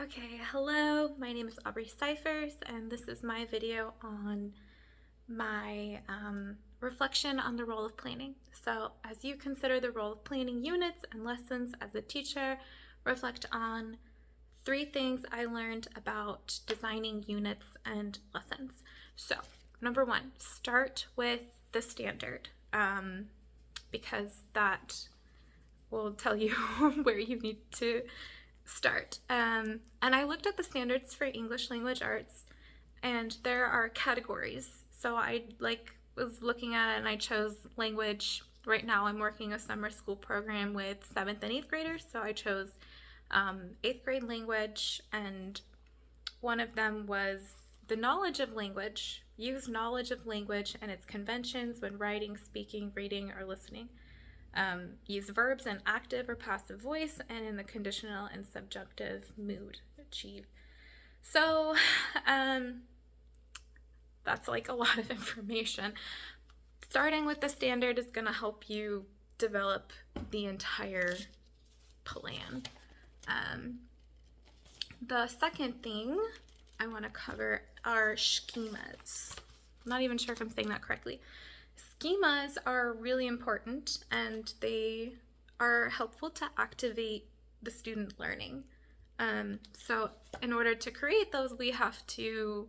Okay, hello, my name is Aubrey Cyphers, and this is my video on my reflection on the role of planning. So as you consider the role of planning units and lessons as a teacher, reflect on 3 things I learned about designing units and lessons. So number 1, start with the standard, because that will tell you where you need to start. And I looked at the standards for English language arts, and there are categories. So I was looking at it, and I chose language. Right now I'm working a summer school program with 7th and 8th graders, so I chose 8th grade language, and one of them was the knowledge of language. Use knowledge of language and its conventions when writing, speaking, reading, or listening. Use verbs in active or passive voice and in the conditional and subjunctive mood. Achieve. So that's like a lot of information. Starting with the standard is going to help you develop the entire plan. The second thing I want to cover are schemas. I'm not even sure if I'm saying that correctly. Schemas are really important, and they are helpful to activate the student learning. So in order to create those, we have to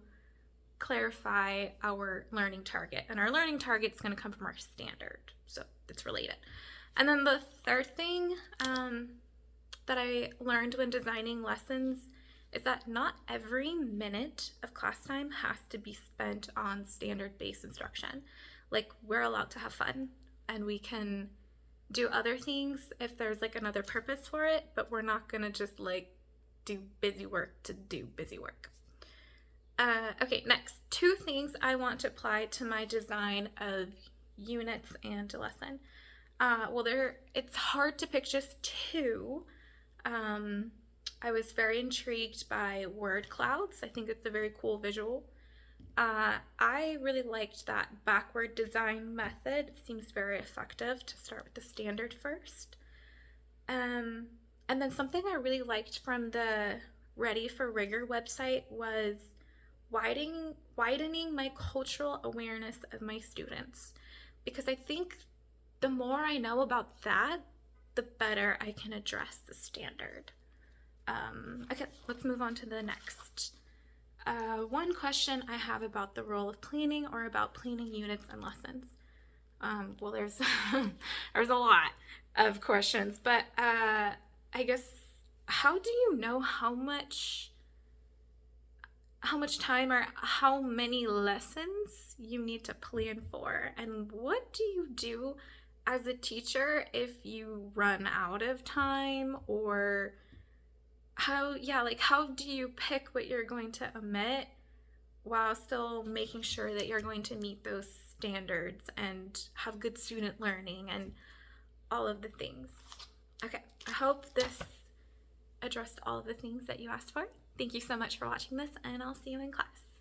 clarify our learning target, and our learning target is going to come from our standard, so it's related. And then the third thing that I learned when designing lessons is that not every minute of class time has to be spent on standard-based instruction. Like, we're allowed to have fun, and we can do other things if there's like another purpose for it, but we're not gonna just like do busy work to do busy work. Okay, next, 2 things I want to apply to my design of units and lesson. It's hard to pick just 2. I was very intrigued by word clouds. I think it's a very cool visual. I really liked that backward design method. It seems very effective to start with the standard first. And then something I really liked from the Ready for Rigor website was widening my cultural awareness of my students, because I think the more I know about that, the better I can address the standard. Okay, let's move on to the next. One question I have about the role of planning, or about planning units and lessons. Well, there's there's a lot of questions, but I guess, how do you know how much time or how many lessons you need to plan for? And what do you do as a teacher if you run out of time? Or how do you pick what you're going to omit while still making sure that you're going to meet those standards and have good student learning and all of the things? Okay, I hope this addressed all of the things that you asked for. Thank you so much for watching this, and I'll see you in class.